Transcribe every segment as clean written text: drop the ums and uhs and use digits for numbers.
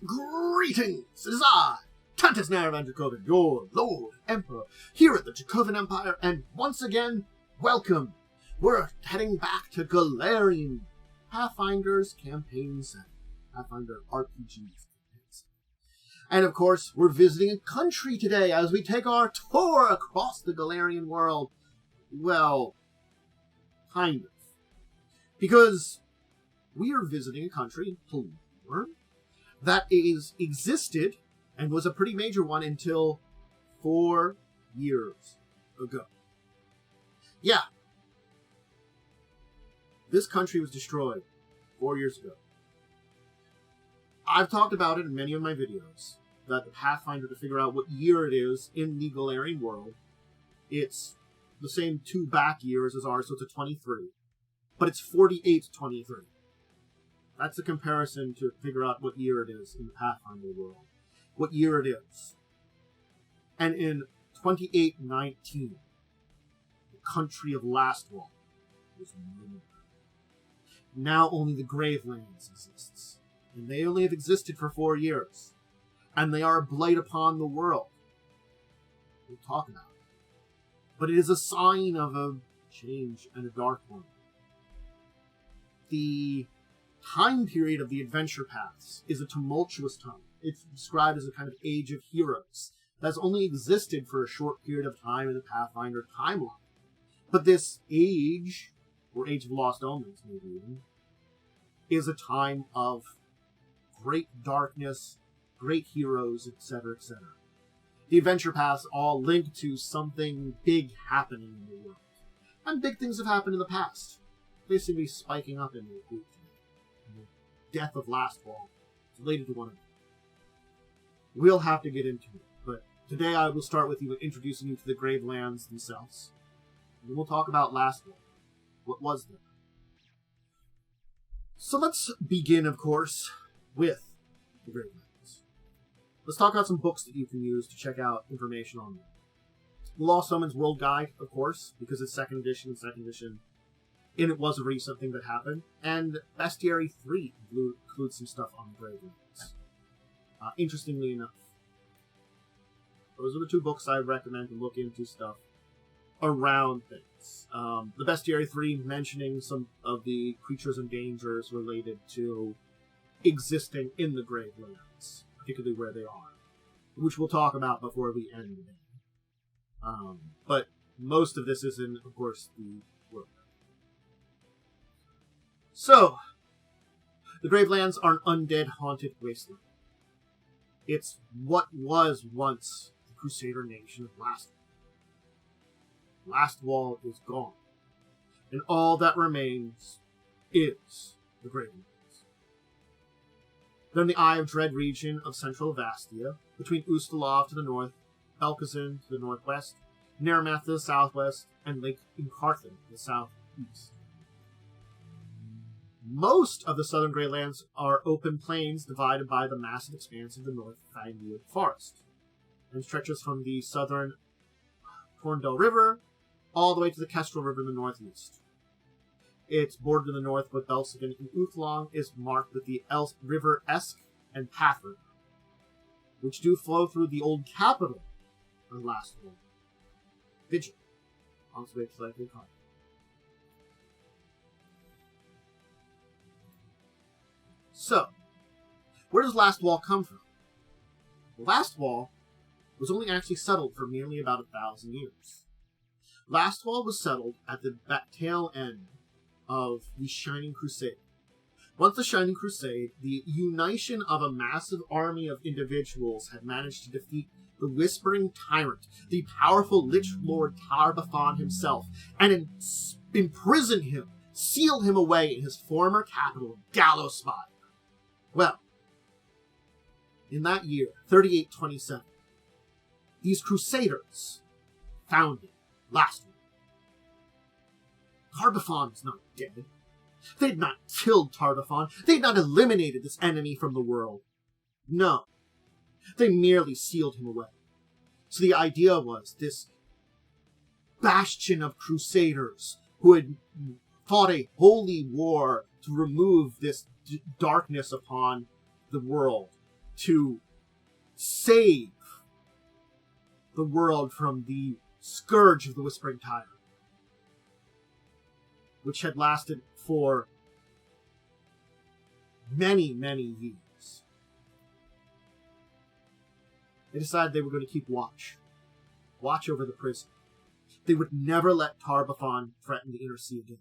Greetings! It is I, Tantus Naravan Dracovin, your Lord Emperor, here at the Dracovin Empire, and once again, welcome! We're heading back to Golarion, Pathfinder's Campaign 7. Pathfinder RPG's Campaign 7. And of course, we're visiting a country today as we take our tour across the Golarion world. Well, kind of. Because we are visiting a country, Olirant, that existed and was a pretty major one until 4 years ago. Yeah. This country was destroyed 4 years ago. I've talked about it in many of my videos, that the Pathfinder, to figure out what year it is in the Golarion world, it's the same 2 back years as ours, so it's a 23. But it's 4823. That's a comparison to figure out what year it is in the Pathfinder world. What year it is. And in 2819, the country of Lastwall was no. Now only the Gravelands exists. And they only have existed for 4 years. And they are a blight upon the world. We'll talk about it. But it is a sign of a change and a dark one. The time period of the adventure paths is a tumultuous time. It's described as a kind of age of heroes that's only existed for a short period of time in the Pathfinder timeline. But this age, or Age of Lost Omens maybe even, is a time of great darkness, great heroes, etc., etc. The adventure paths all link to something big happening in the world. And big things have happened in the past. They seem to be spiking up in the group today. The death of Lastwall is related to one of them. We'll have to get into it, but today I will start with you introducing you to the Gravelands themselves. And then we'll talk about Lastwall. What was there? So let's begin, of course, with the Gravelands. Let's talk about some books that you can use to check out information on them. The Lost Omens World Guide, of course, because it's second edition, and it was a recent thing that happened. And Bestiary 3 includes some stuff on the Gravelands. Interestingly enough. Those are the 2 books I recommend to look into stuff around things. The Bestiary 3 mentioning some of the creatures and dangers related to existing in the Gravelands, particularly where they are, which we'll talk about before we end the day. But most of this is in, of course, the world. So, the Gravelands are an undead haunted wasteland. It's what was once the Crusader nation of Lastwall. Lastwall is gone, and all that remains is the Gravelands. They're in the Eye of Dread region of central Vastia, between Ustalov to the north, Belkazin to the northwest, Neramath to the southwest, and Lake Incarthen to the southeast. Most of the southern Gravelands are open plains divided by the massive expanse of the North Fangwood Forest, and stretches from the southern Corndell River all the way to the Kestrel River in the northeast. It's bordered to the north with Belsagan, and Uthlong is marked with the River Esk and Path River, which do flow through the old capital of Lastwall, Vigil, on its way to Lake Incarthen. So, where does Lastwall come from? Lastwall was only actually settled for merely about 1,000 years. Lastwall was settled at the tail end of the Shining Crusade. Once the Shining Crusade, the unition of a massive army of individuals had managed to defeat the Whispering Tyrant, the powerful Lich Lord Tar-Baphon himself, and imprison him, sealed him away in his former capital, Gallowspire. Well, in that year, 3827, these Crusaders founded Lastwall. Tar-Baphon was not dead. They had not killed Tar-Baphon. They had not eliminated this enemy from the world. No. They merely sealed him away. So the idea was this bastion of Crusaders who had fought a holy war to remove this darkness upon the world to save the world from the scourge of the Whispering Tyrant, which had lasted for many, many years. They decided they were going to keep watch over the prison. They would never let Tar-Baphon threaten the Inner Sea again.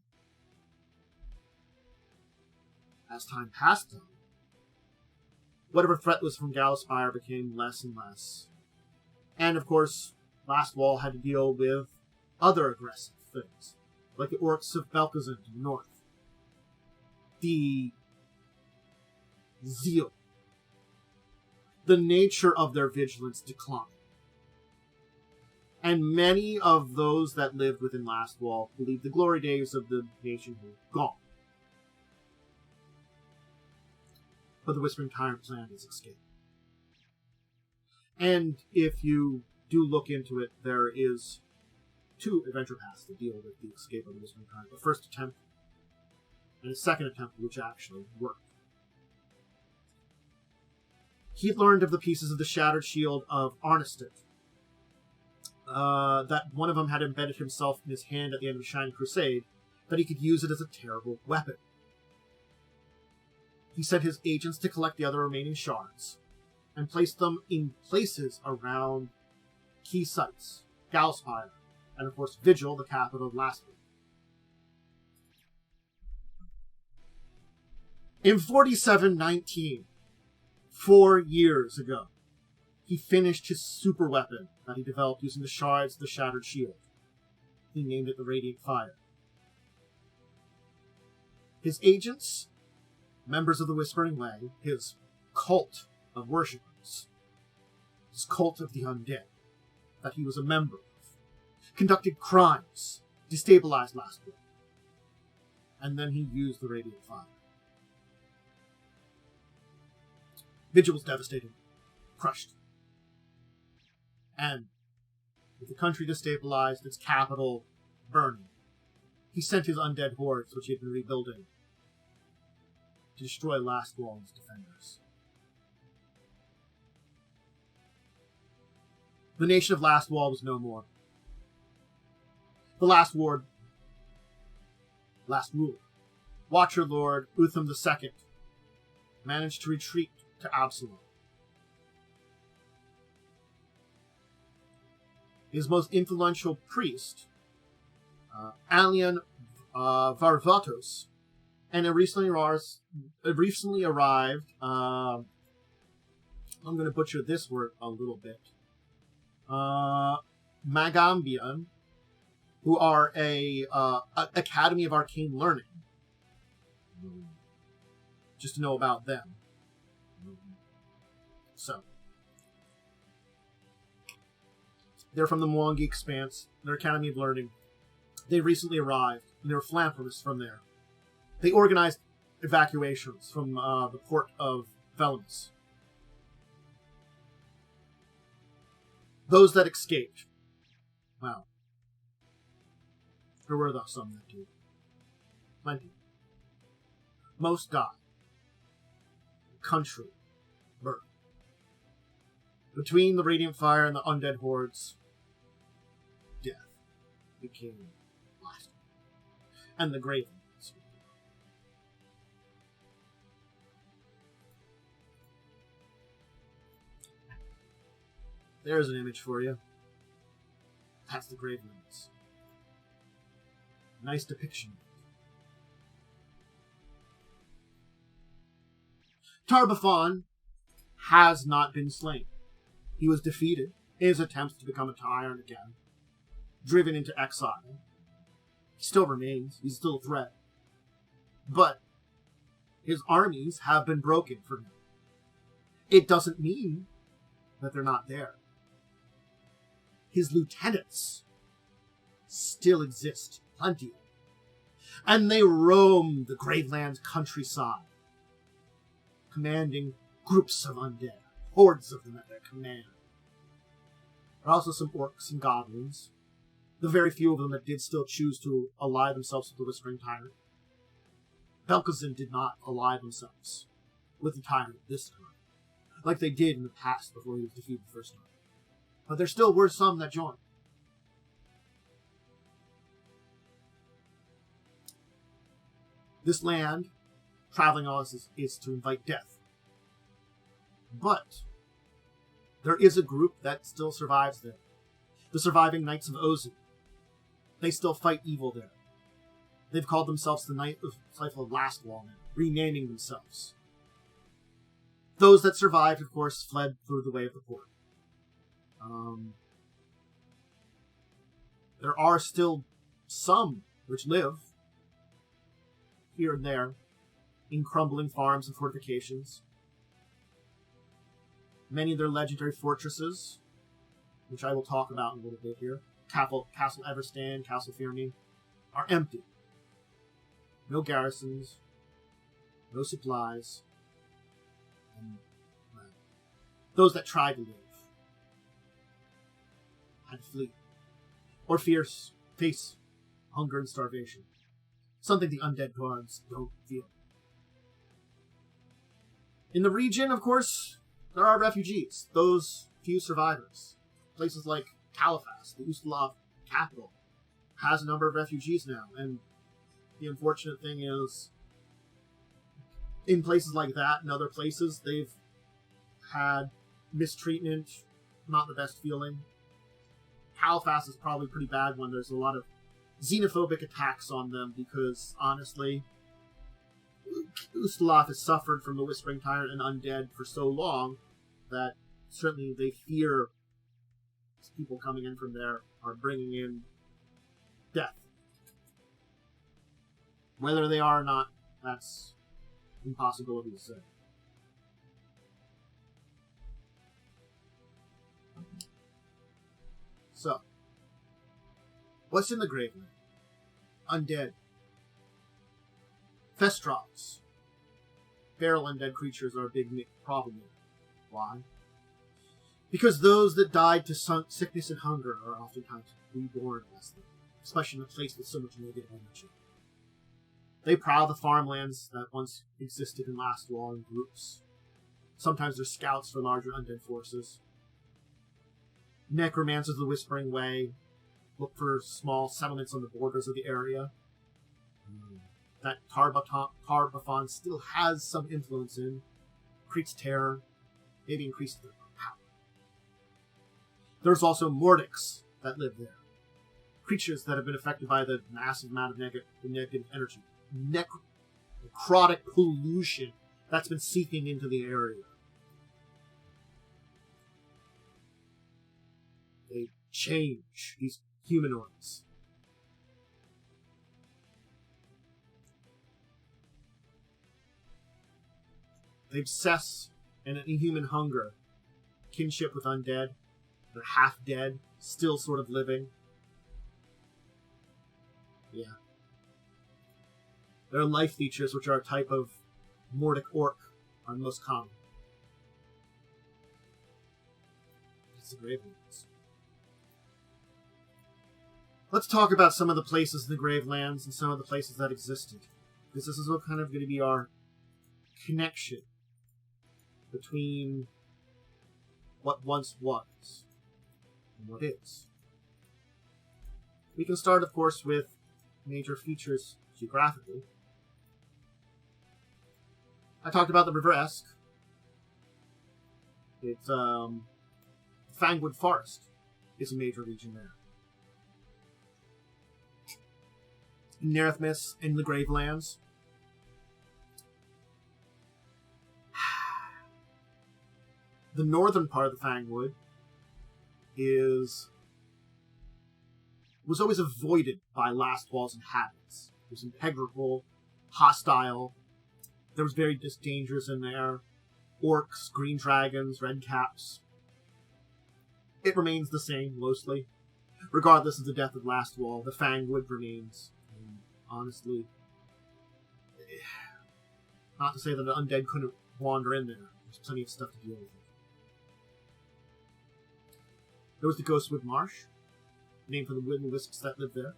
As time passed, though, whatever threat was from Gallowspire became less and less. And, of course, Lastwall had to deal with other aggressive things, like the orcs of Belkazin in the north. The zeal. The nature of their vigilance declined. And many of those that lived within Lastwall believed the glory days of the nation were gone. But the Whispering Tyrant planned his escape. And if you do look into it, there is 2 adventure paths to deal with the escape of the Whispering Tyrant. The first attempt, and a second attempt which actually worked. He learned of the pieces of the shattered shield of Arnested. That one of them had embedded himself in his hand at the end of the Shining Crusade, that he could use it as a terrible weapon. He sent his agents to collect the other remaining shards, and place them in places around key sites, Gallowspire, and of course Vigil, the capital of Lastwall. In 4719, 4 years ago, he finished his super weapon that he developed using the shards of the Shattered Shield. He named it the Radiant Fire. His agents, members of the Whispering Way, his cult of worshippers, his cult of the undead, that he was a member of, conducted crimes, destabilized Lastwall, and then he used the Radiant Fire. Vigil was devastated, crushed. And with the country destabilized, its capital burning, he sent his undead hordes, which he had been rebuilding, to destroy Lastwall's defenders. The nation of Lastwall was no more. The last ruler, Watcher Lord Utham II, managed to retreat to Absalom. His most influential priest, Alian Varvatos, and a recently arrived, I'm going to butcher this word a little bit, Magambian, who are a Academy of Arcane Learning. Just to know about them. So, they're from the Mwangi Expanse, their Academy of Learning. They recently arrived, and they were philanthropists from there. They organized evacuations from the port of Velamis. Those that escaped, well, there were some that did. Plenty. Most died. The country burned. Between the Radiant Fire and the undead hordes, death became last. And the Gravelands. There's an image for you. That's the Gravelands. Nice depiction. Tar-Baphon has not been slain. He was defeated in his attempts to become a tyrant again, driven into exile. He still remains. He's still a threat. But his armies have been broken for him. It doesn't mean that they're not there. His lieutenants still exist, plenty of them. And they roam the Gravelands countryside, commanding groups of undead, hordes of them at their command. There are also some orcs and goblins, the very few of them that did still choose to ally themselves with the Whispering Tyrant. Belkazin did not ally themselves with the Tyrant this time. like they did in the past before he was defeated the first time. But there still were some that joined. This land, traveling on is to invite death. But there is a group that still survives there. The surviving Knights of Ozun. They still fight evil there. They've called themselves the Knights of Lastwall now, renaming themselves. Those that survived, of course, fled through the way of the port. There are still some which live here and there in crumbling farms and fortifications. Many of their legendary fortresses, which I will talk about in a little bit here, Castle Everstand, Castle Firmine, are empty. No garrisons, no supplies, and those that tried to live had to flee, or face hunger and starvation, something the undead guards don't feel. In the region, of course, there are refugees, those few survivors. Places like Califas, the Ustalav capital, has a number of refugees now, and the unfortunate thing is, in places like that and other places, they've had mistreatment, not the best feeling. Califas is probably a pretty bad one. There's a lot of xenophobic attacks on them because, honestly, Ustalav has suffered from the Whispering Tyrant and undead for so long that certainly they fear people coming in from there are bringing in death. Whether they are or not, that's impossibility to say. So, what's in the Graveland? Undead. Festrogs. Feral undead creatures are a big problem here. Why? Because those that died to sickness and hunger are oftentimes reborn as them, especially in a place with so much negative energy. They prowl the farmlands that once existed in Lastwall in groups. Sometimes they're scouts for larger undead forces. Necromancers of the Whispering Way look for small settlements on the borders of the area. That Tarbathon still has some influence in. Creates terror, maybe increases their power. There's also Mordics that live there. Creatures that have been affected by the massive amount of negative energy. Necrotic pollution that's been seeping into the area. They change these humanoids. They obsess an inhuman hunger, kinship with undead. They're half dead, still sort of living. Yeah. There are life features, which are a type of Mordic orc, are the most common. It's the Gravelands. Let's talk about some of the places in the Gravelands and some of the places that existed. Because this is what kind of going to be our connection between what once was and what is. We can start, of course, with major features geographically. I talked about the River Esk. It's Fangwood Forest is a major region there. Nerethmis in the Gravelands. The northern part of the Fangwood was always avoided by Lastwall's inhabitants. It was impenetrable, hostile. There was very dangers in there. Orcs, green dragons, red caps. It remains the same, mostly. Regardless of the death of Lastwall, the Fangwood remains. And honestly, not to say that the undead couldn't wander in there. There's plenty of stuff to deal with. There was the Ghostwood Marsh, named for the wood and wisps that lived there.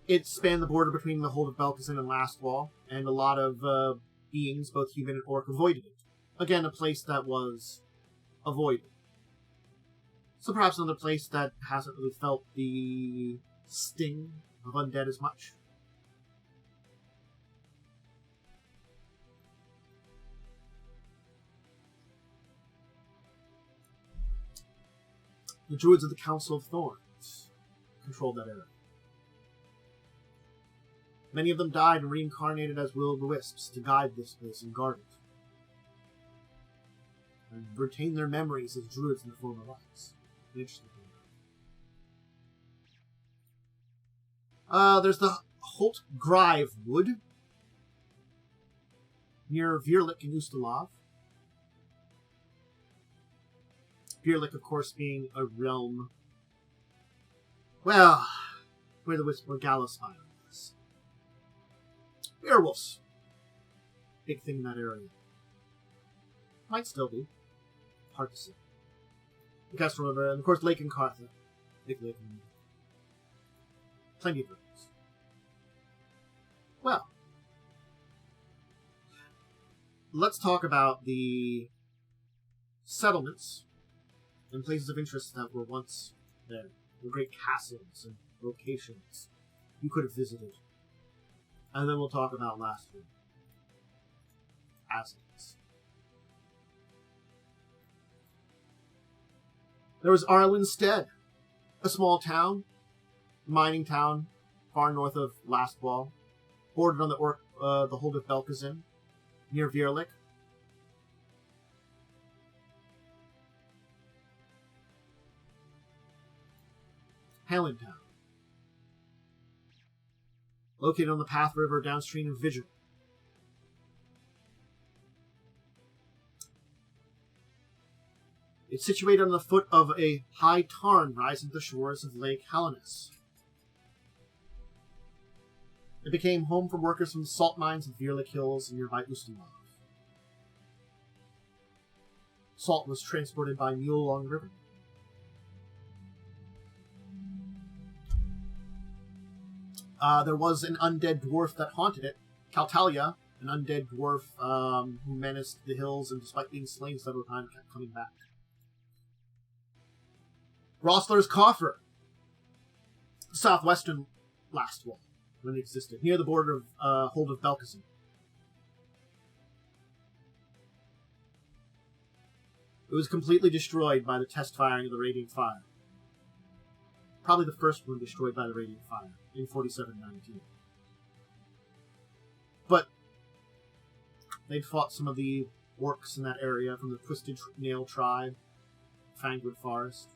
It spanned the border between the Hold of Belkazin and Lastwall, and a lot of beings, both human and orc, avoided it. Again, a place that was avoided. So perhaps another place that hasn't really felt the sting of undead as much. The Druids of the Council of Thorns controlled that area. Many of them died and reincarnated as will-o'-the-wisps to guide this place and guard it, and retain their memories as druids in their former lives. An interesting thing. There's the Holt Grive Wood near Virlik and Ustalav. Virlik, of course, being a realm, well, where Gallowspire is. Werewolves. Big thing in that area. Might still be. Hard to say. The Kestrel River, and of course Lake and Cartha. Big lake and plenty of rivers. Well, let's talk about the settlements and places of interest that were once there. The great castles and locations you could have visited. And then we'll talk about Lastwall. Assets. There was Arlenstead, a small town, mining town, far north of Lastwall, bordered on the hold of Belkazin, near Virlik. Hallentown, located on the Path River downstream of Vigil. It's situated on the foot of a high tarn rising to the shores of Lake Hallonis. It became home for workers from the salt mines of Virlik Hills and nearby Ustalav. Salt was transported by mule along the river. There was an undead dwarf that haunted it, Caltalia, an undead dwarf who menaced the hills and, despite being slain several times, kept coming back. Rossler's Coffer, southwestern Lastwall, when it existed, near the border of Hold of Belkazin. It was completely destroyed by the test firing of the Radiant Fire. Probably the first one destroyed by the Radiant Fire in 4719. But they'd fought some of the orcs in that area from the Twisted Nail tribe, Fangwood Forest.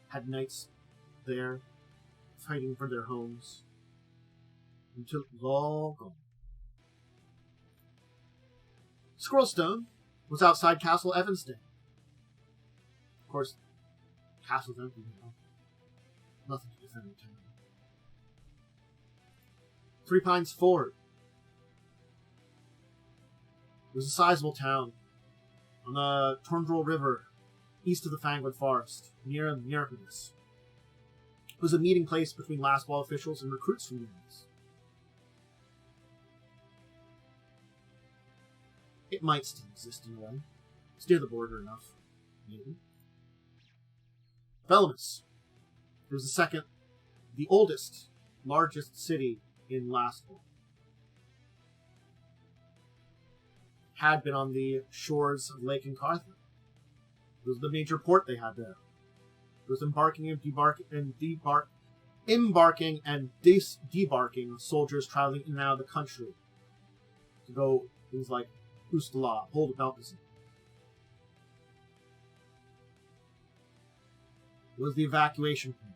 Had knights there, fighting for their homes, until it was all gone. Scrollstone was outside Castle Evanston. Of course, Castle's empty now. Nothing to defend the town. Three Pines Ford. It was a sizable town on the Torndrel River, east of the Fangwood Forest, near Nearpidus. It was a meeting place between Lastwall officials and recruits from the areas. It might still exist in a way. It's near the border enough, maybe. Velamis. It was the oldest, largest city in Lastwall. Had been on the shores of Lake and Cartha. It was the major port they had there. It was embarking and debarking of soldiers traveling in and out of the country to go things like Ustalav, Hold of Belkazin. It was the evacuation point.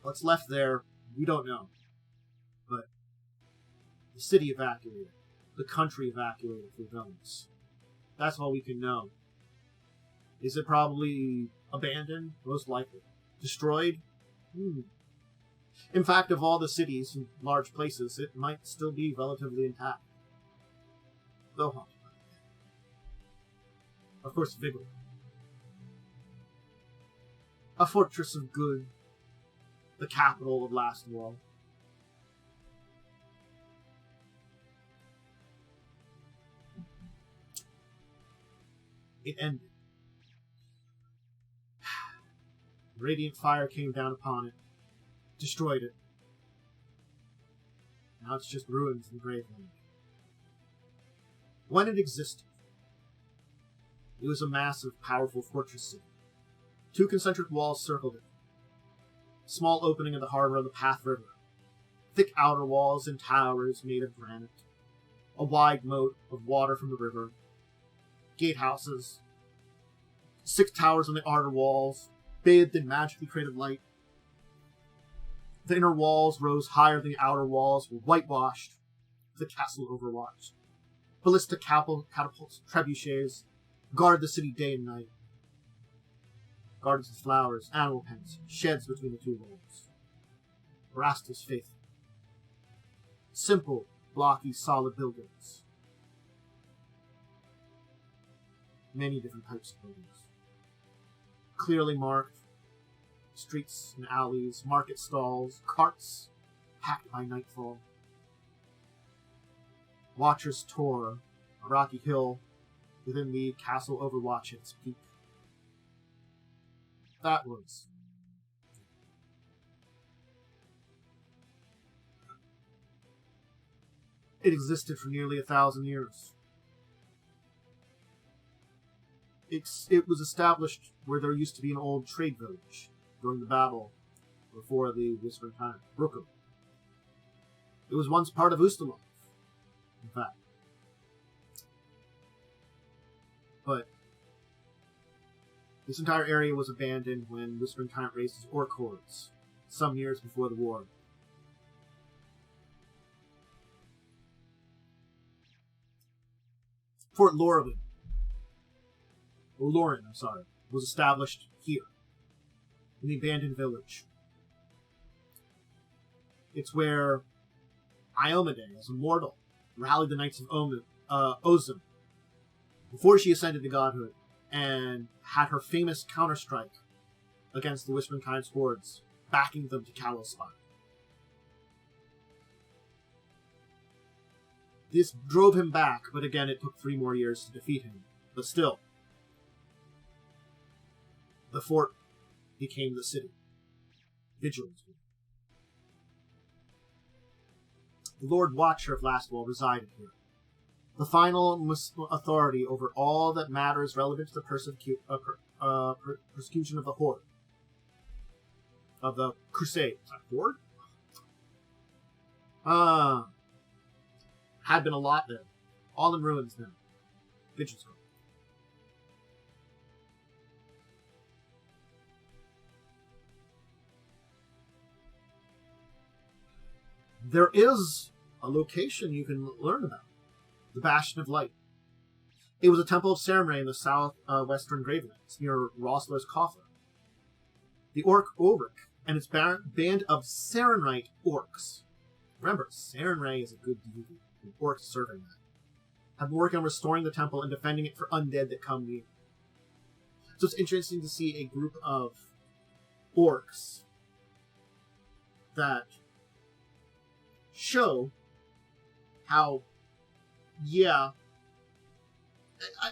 What's left there, we don't know. But the city evacuated. The country evacuated for villains. That's all we can know. Is it probably abandoned? Most likely. Destroyed? In fact, of all the cities and large places, it might still be relatively intact. Though haunted by the dead. Of course, Vigil. A fortress of good. The capital of Lastwall. It ended. Radiant fire came down upon it, destroyed it. Now it's just ruins in Graveland. When it existed, it was a massive, powerful fortress city. 2 concentric walls circled it. Small opening in the harbor of the Path River. Thick outer walls and towers made of granite. A wide moat of water from the river. Gatehouses. 6 towers on the outer walls, bathed in magically created light. The inner walls rose higher than the outer walls, were whitewashed, the castle overwatched. Ballistic catapults, trebuchets, guard the city day and night. Gardens with flowers, animal pens, sheds between the 2 walls. Rastal's faithful. Simple, blocky, solid buildings. Many different types of buildings. Clearly marked. Streets and alleys, market stalls, carts, packed by nightfall. Watchers tore a rocky hill within the castle overwatch at its peak. That was... It existed for nearly 1,000 years. It was established where there used to be an old trade village during the battle before the Whispering Time, Dracovin. It was once part of Ustalov, in fact. But this entire area was abandoned when Whispering Time raised his orc hordes, some years before the war. Fort Olirant, was established here, in the abandoned village. It's where Iomade, as a mortal, rallied the Knights of Ozim before she ascended to godhood, and had her famous counterstrike against the Whispering Time's hordes, backing them to Kalospire. This drove him back, but again it took 3 more years to defeat him. But still, the fort became the city. Vigilance. The Lord Watcher of Lastwall resided here. The final authority over all that matters relevant to the persecution of the Horde. Of the Crusade. Is that Horde? Had been a lot there. All in ruins now. Vigilance. There is a location you can learn about. The Bastion of Light. It was a temple of Sarenrae in the south-western Gravelands, near Rossler's Coffin. The Orc Ulrich and its band of Sarenrae orcs. Remember, Sarenrae is a good deity, and orcs serving that. Have been working on restoring the temple and defending it for undead that come near. So it's interesting to see a group of orcs that show how, yeah,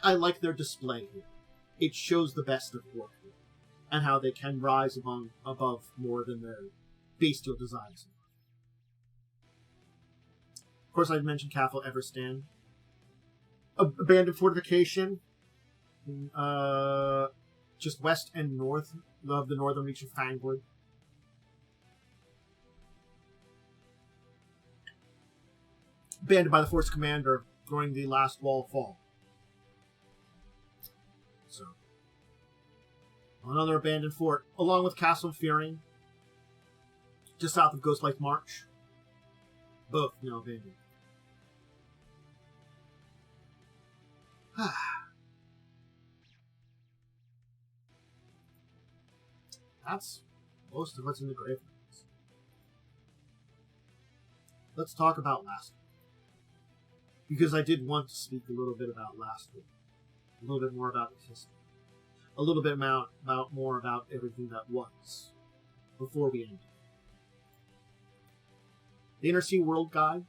I like their display here. It shows the best of orc here, and how they can rise above more than their bestial designs. Of course, I've mentioned Cathal Everstan. Abandoned fortification, just west and north of the northern reach of Fangwood. Abandoned by the force commander during the Lastwall fall. So, another abandoned fort, along with Castle Fearing, just south of Ghostlight March. Both now abandoned. That's most of what's in the Gravelands. Let's talk about Lastwall. Because I did want to speak a little bit about Lastwall. A little bit more about its history. A little bit more about everything that was. Before we end. The Inner Sea World Guide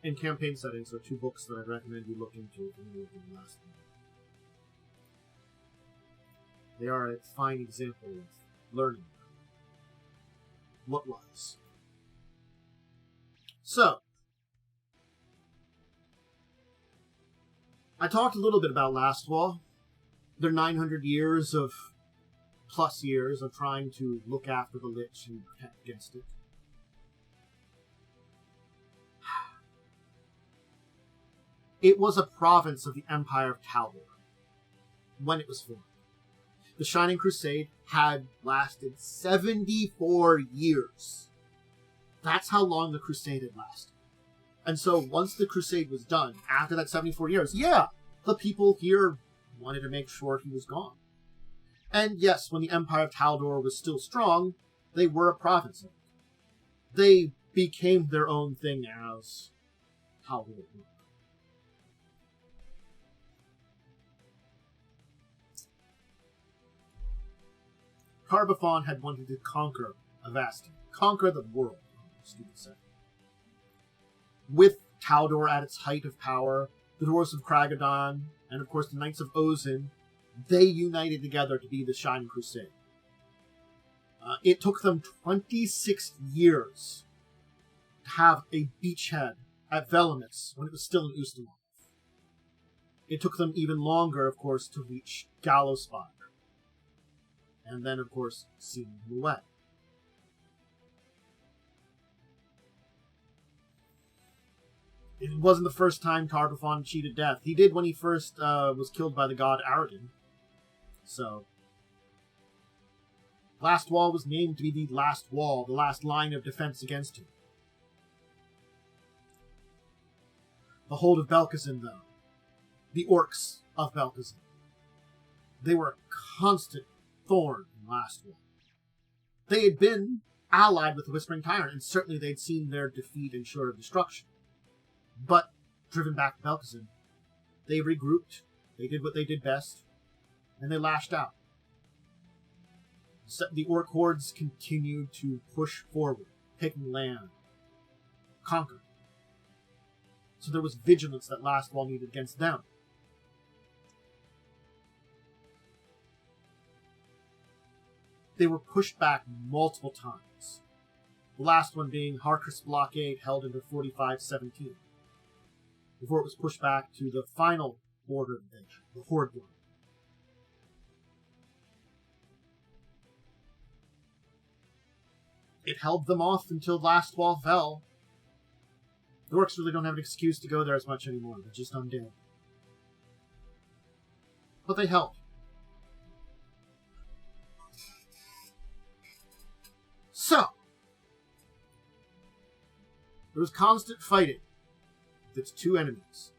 and Campaign Settings are 2 books that I recommend you look into if you're moving Lastwall. They are a fine example of learning what was. So, I talked a little bit about Lastwall. Their 900 years of trying to look after the Lich and protect against it. It was a province of the Empire of Taldor when it was formed. The Shining Crusade had lasted 74 years. That's how long the Crusade had lasted. And so once the Crusade was done, after that 74 years, the people here wanted to make sure he was gone. And yes, when the Empire of Taldor was still strong, they were a province of it. They became their own thing as Taldor. Carbithon had wanted to conquer Avastin, conquer the world, stupid say. With Taldor at its height of power, the Dwarves of Kragadon, and of course the Knights of Ozin, they united together to be the Shining Crusade. It took them 26 years to have a beachhead at Velamis when it was still in Ustalav. It took them even longer, of course, to reach Gallowspire. And then, of course, sealing him away. It wasn't the first time Carbithon cheated death. He did when he first was killed by the god Aradin. So, Lastwall was named to be the last wall, the last line of defense against him. The hold of Belkazin, though. The orcs of Belkazin. They were a constant thorn in Lastwall. They had been allied with the Whispering Tyrant, and certainly they'd seen their defeat and sure of destruction. But, driven back to Belkazin, they regrouped, they did what they did best, and they lashed out. The orc hordes continued to push forward, taking land, conquer. So there was vigilance that Lastwall needed against them. They were pushed back multiple times. The last one being Harkris blockade held into 4517. Before it was pushed back to the final border invasion, the Horde one. It held them off until Lastwall fell. The orcs really don't have an excuse to go there as much anymore. They're just undead. But they helped. So, there was constant fighting with its two enemies.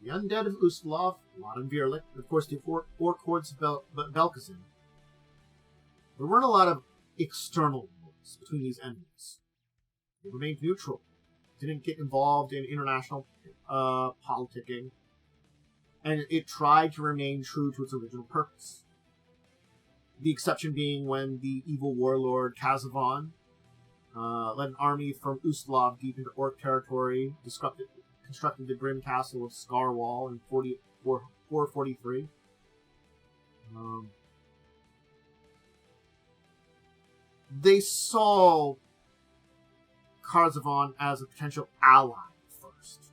The undead of Ustalav, Lot and Virlik, and of course the orc hordes of Belkazin. There weren't a lot of external wars between these enemies. They remained neutral, didn't get involved in international politicking, and it tried to remain true to its original purpose. The exception being when the evil warlord Kazavon led an army from Ustalav deep into Orc territory, constructed the grim castle of Scarwall in 443. They saw Kazavon as a potential ally first.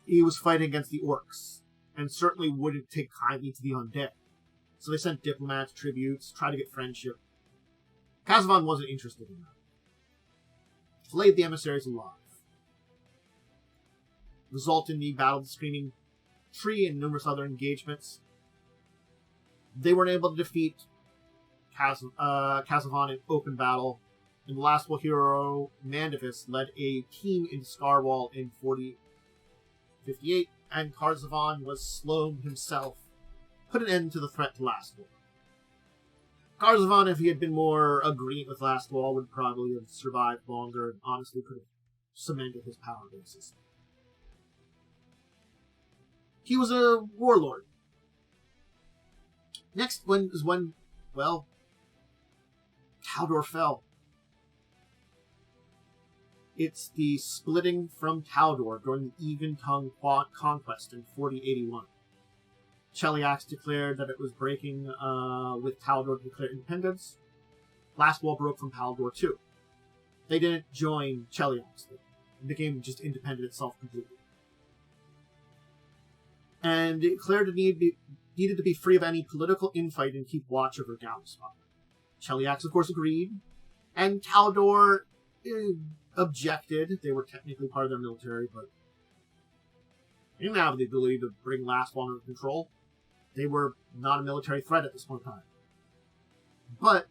He was fighting against the orcs, and certainly wouldn't take kindly to the undead. So they sent diplomats, tributes, tried to get friendship. Kazavon wasn't interested in that. Flayed the emissaries alive. Result in the Battle of the Screaming Tree and numerous other engagements. They weren't able to defeat Kazavon in open battle, and the Lastwall hero Mandavis led a team into Scarwall in 4058, and Kazavon was slow himself, put an end to the threat to Lastwall. Kazavon, if he had been more agreeant with Lastwall, would probably have survived longer and honestly could have cemented his power basis. He was a warlord. Next was when, well, Taldor fell. It's the splitting from Taldor during the Even Tongue conquest in 4081. Cheliax declared that it was breaking with Taldor to declare independence. Lastwall broke from Taldor too. They didn't join Cheliax. It became just independent itself completely. And it declared it needed to be free of any political infight and keep watch over Galspire. Cheliax, of course, agreed, and Taldor objected. They were technically part of their military, but they didn't have the ability to bring Lastwall under control. They were not a military threat at this point in time. But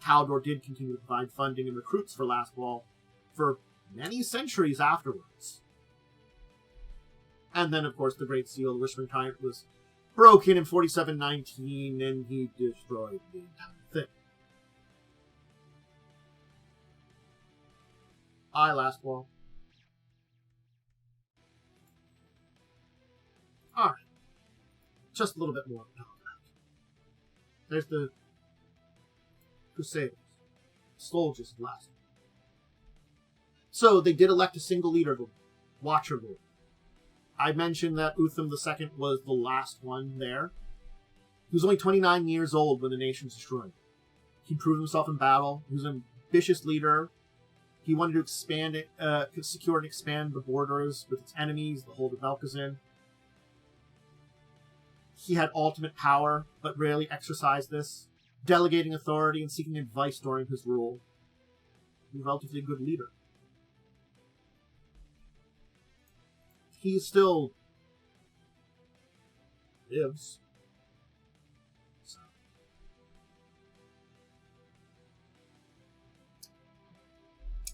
Taldor did continue to provide funding and recruits for Lastwall for many centuries afterwards. And then, of course, the Great Seal, the Whispering Tyrant, was broken in 4719, and he destroyed the entire thing. Lastwall. Alright. Just a little bit more to talk about. There's the Crusaders. Soldiers of Lastwall. So, they did elect a single leader, the Watcher Lord. I mentioned that Utham II was the last one there. He was only 29 years old when the nation was destroyed. He proved himself in battle. He was an ambitious leader. He wanted to expand it, secure and expand the borders with its enemies, the hold of Vel'Kazin. He had ultimate power, but rarely exercised this, delegating authority and seeking advice during his rule. He was a relatively good leader. He still lives. So.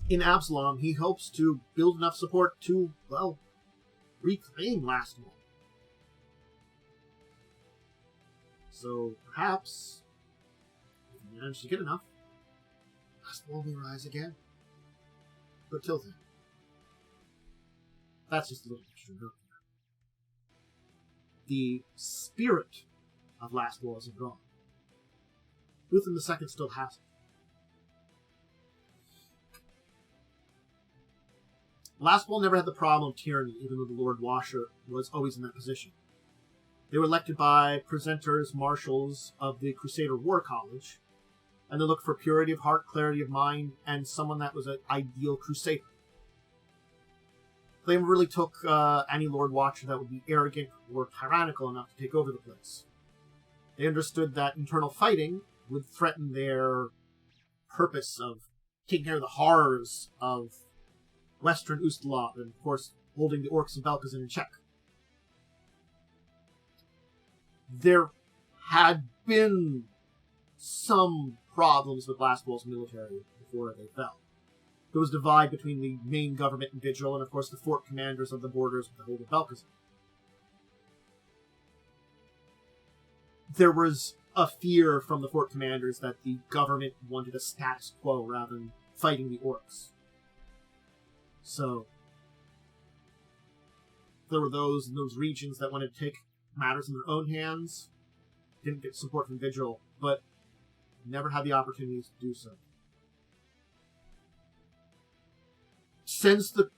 In Absalom, he hopes to build enough support to, well, reclaim Lastwall. So, perhaps, if he manages to get enough, Lastwall will rise again. But till then, that's just a little extra note there. The spirit of Lastwall isn't gone. Utham II still has it. Lastwall never had the problem of tyranny, even though the Lord Washer was always in that position. They were elected by presenters, marshals of the Crusader War College, and they looked for purity of heart, clarity of mind, and someone that was an ideal crusader. They really took any Lord Watcher that would be arrogant or tyrannical enough to take over the place. They understood that internal fighting would threaten their purpose of taking care of the horrors of Western Ustalav and, of course, holding the orcs of Vel'Kazin in check. There had been some problems with Lastwall's military before they fell. There was a divide between the main government and Vigil, and of course the fort commanders of the borders with the hold of Vel'Kazin. There was a fear from the fort commanders that the government wanted a status quo rather than fighting the orcs. So, there were those in those regions that wanted to take matters in their own hands, didn't get support from Vigil, but never had the opportunities to do so. Since the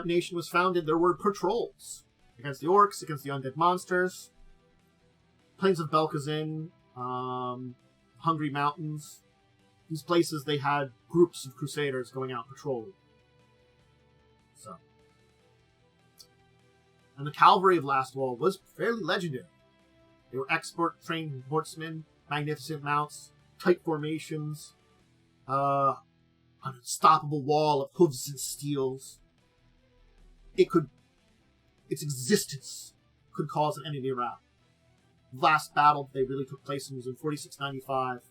nation was founded, there were patrols against the orcs, against the undead monsters, plains of Vel'Kazin, Hungry Mountains. These places, they had groups of crusaders going out patrolling. So, and the cavalry of Lastwall was fairly legendary. They were expert-trained horsemen, magnificent mounts, tight formations, an unstoppable wall of hooves and steels. Its existence could cause an enemy rout. The last battle they really took place in was in 4695,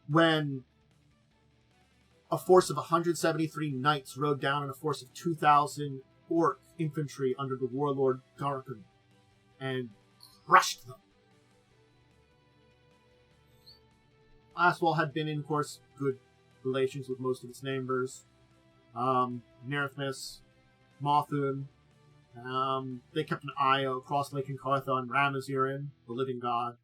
when a force of 173 knights rode down on a force of 2,000 orc infantry under the warlord Dracovin and crushed them. Lastwall had been in, of course, good relations with most of its neighbors. Nerithmus, Mothun. They kept an eye across Lake Encartha on Ramazirin, the living god.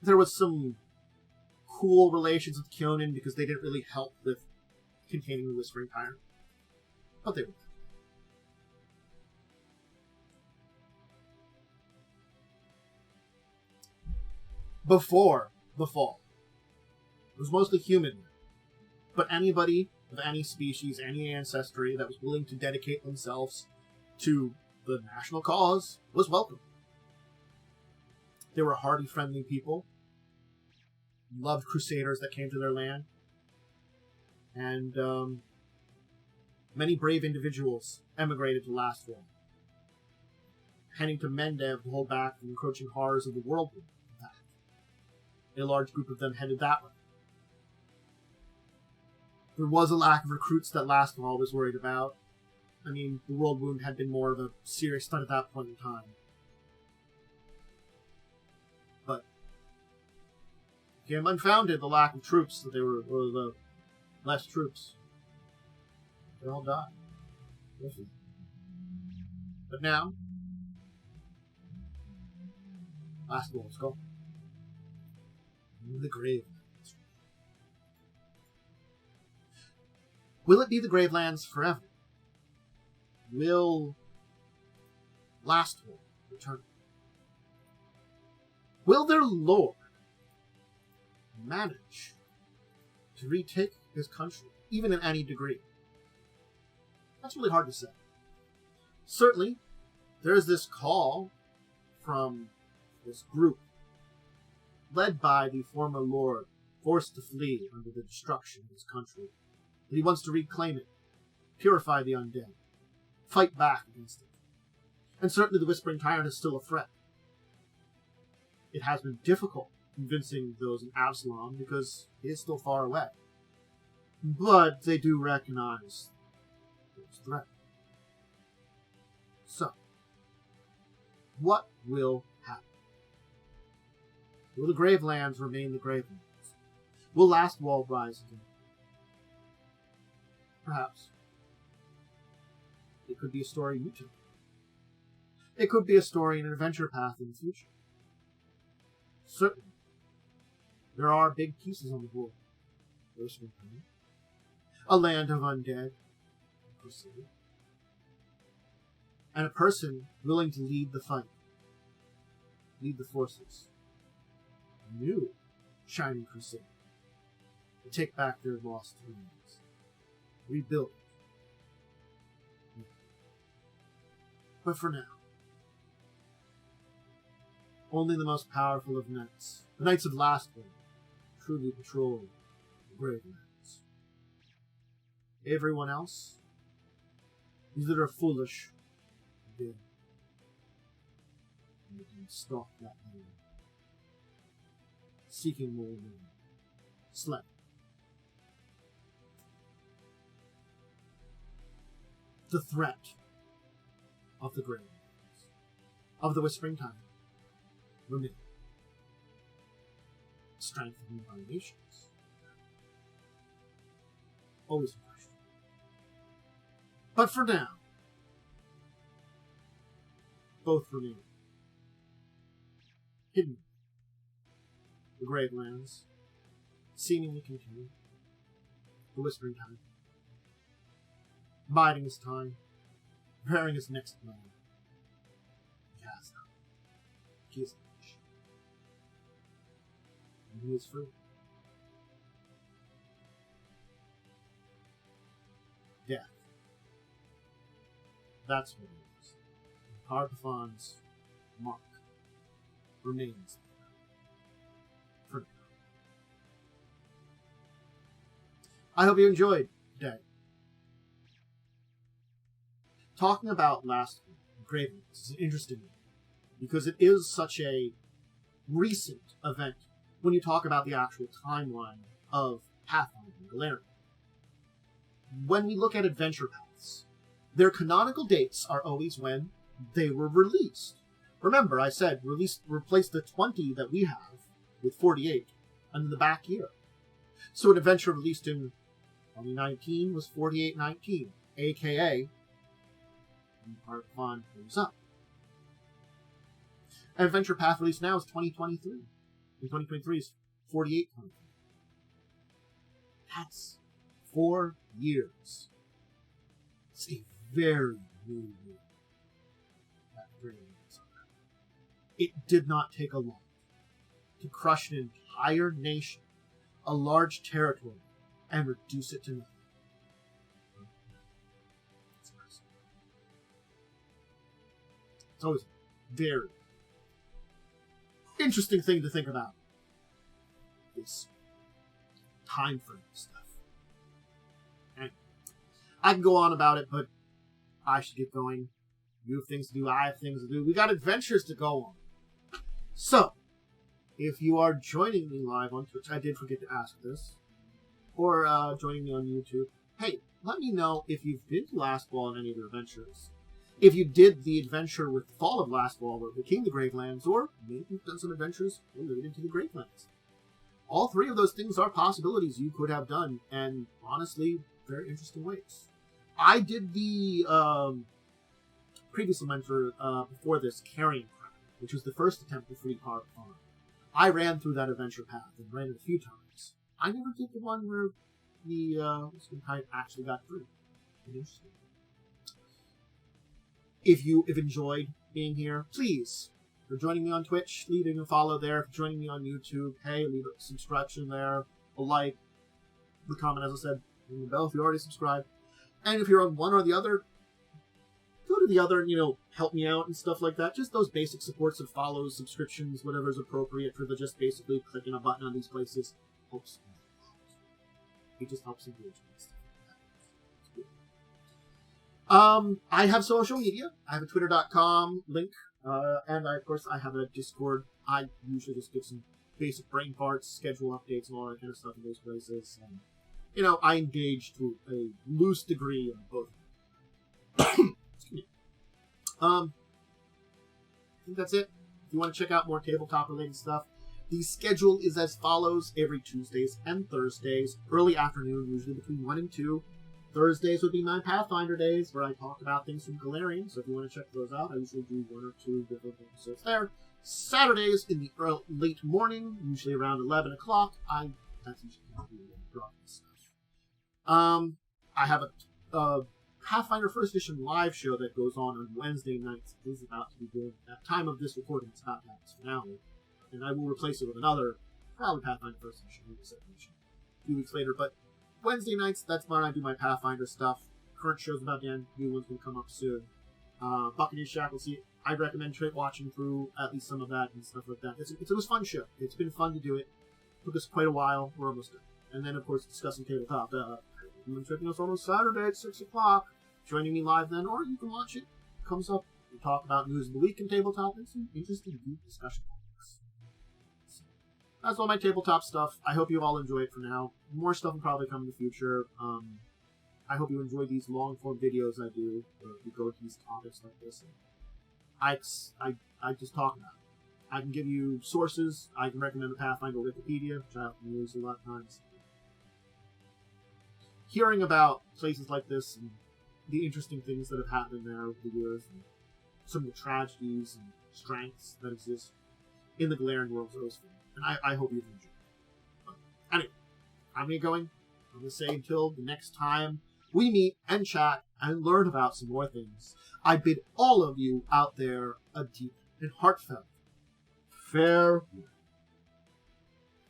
There was some cool relations with Kyonin because they didn't really help with containing the Whispering Tyrant. But they were. Before the fall, it was mostly human, but anybody of any species, any ancestry that was willing to dedicate themselves to the national cause was welcome. They were hardy, friendly people, loved crusaders that came to their land, and many brave individuals emigrated to Lastwall, heading to Mendev to hold back the encroaching horrors of the whirlwind. A large group of them headed that way. There was a lack of recruits that Lastwall was worried about. I mean, the world wound had been more of a serious threat at that point in time. But it became unfounded, the lack of troops, that there were the less troops. They all died. But now, Lastwall is gone. The Gravelands. Will it be the Gravelands forever? Will Lastwall return? Will their lord manage to retake his country, even in any degree? That's really hard to say. Certainly, there's this call from this group led by the former lord, forced to flee under the destruction of his country, that he wants to reclaim it, purify the undead, fight back against it. And certainly the Whispering Tyrant is still a threat. It has been difficult convincing those in Absalom because he is still far away. But they do recognize this threat. So, what will happen? Will the Gravelands remain the Gravelands? Will Lastwall rise again? Perhaps. It could be a story you tell. It could be a story in an adventure path in the future. Certainly. There are big pieces on the board. A land of undead, and a person willing to lead the fight, lead the forces. New shining crusade to take back their lost lands, rebuild it. But for now, only the most powerful of knights, the Knights of Lastwall, truly patrol the Gravelands. Everyone else, either are foolish or dead. And they can stalk that land, seeking more land, slay. The threat of the Gravelands, of the Whispering Tyrant, remain. Strengthening our nations. Always a question. But for now, both remain hidden. The Gravelands seemingly continue. The Whispering Tyrant, biding his time, preparing his next plan. He has now. He is rich. And he is free. Death. That's what it is. Harpathon's mark remains there. For now. I hope you enjoyed today. Talking about Lastwall Gravelands is interesting because it is such a recent event when you talk about the actual timeline of Pathfinder and Golarion. When we look at adventure paths, their canonical dates are always when they were released. Remember, I said replace the 20 that we have with 48 and the back year. So an adventure released in 2019 was 4819, aka Harpathon goes up. An adventure path released now is 2023. And 2023 is 4823. That's 4 years. It's a very new rule. It did not take a lot to crush an entire nation, a large territory, and reduce it to nothing. It's always a very interesting thing to think about. This time frame stuff. And I can go on about it, but I should get going. You have things to do, I have things to do. We got adventures to go on. So, if you are joining me live on Twitch, I did forget to ask this, or joining me on YouTube, hey, let me know if you've been to Lastwall in any of your adventures. If you did the adventure with the Fall of Lastwall, where we became the Gravelands, or maybe you've done some adventures related to the Gravelands. All three of those things are possibilities you could have done, and honestly, very interesting ways. I did the previous adventure before this, Carrying Crown, which was the first attempt to free Park Farm. I ran through that adventure path and ran it a few times. I never did the one where the Kite actually got through. Interesting. If you have enjoyed being here, please, if you're joining me on Twitch, leaving a follow there. If you're joining me on YouTube, hey, leave a subscription there, a like, the comment, as I said, ring the bell if you already subscribed. And if you're on one or the other, go to the other and, help me out and stuff like that. Just those basic supports of follows, subscriptions, whatever is appropriate for the just basically clicking a button on these places helps. It just helps engagement and stuff like that. I have social media. I have a twitter.com link, and of course I have a Discord. I usually just give some basic brain farts, schedule updates, and all that kind of stuff in those places. And, I engage to a loose degree on both. Excuse me. I think that's it. If you want to check out more tabletop-related stuff, the schedule is as follows every Tuesdays and Thursdays, early afternoon, usually between 1 and 2. Thursdays would be my Pathfinder days, where I talk about things from Golarion, so if you want to check those out, I usually do 1 or 2 different episodes there. Saturdays in the late morning, usually around 11 o'clock, that's usually when I drop this stuff. I have a Pathfinder First Edition live show that goes on Wednesday nights. It is about to be good. At the time of this recording, it's about to have its finale. And I will replace it with another, probably Pathfinder First Edition, maybe Second Edition, a few weeks later. But Wednesday nights, that's when I do my Pathfinder stuff. Current show's about to end. New one's going to come up soon. Buccaneer Shackle, I'd recommend watching through at least some of that and stuff like that. It was a fun show. It's been fun to do it. Took us quite a while. We're almost done. And then, of course, discussing tabletop. You've been checking us on Saturday at 6 o'clock. Joining me live then, or you can watch it. It comes up. We talk about news of the week in tabletop and some interesting deep discussion topics. So, that's all my tabletop stuff. I hope you all enjoy it for now. More stuff will probably come in the future. I hope you enjoy these long-form videos I do, where we go to these topics like this. And I just talk about it. I can give you sources. I can recommend the Pathfinder Wikipedia, which I often use a lot of times. Hearing about places like this and the interesting things that have happened there over the years, and some of the tragedies and strengths that exist in the Golarion world is always fun. And I hope you've enjoyed it. But anyway, I'm going to go in. I'm going to say until the next time we meet and chat and learn about some more things, I bid all of you out there a deep and heartfelt farewell.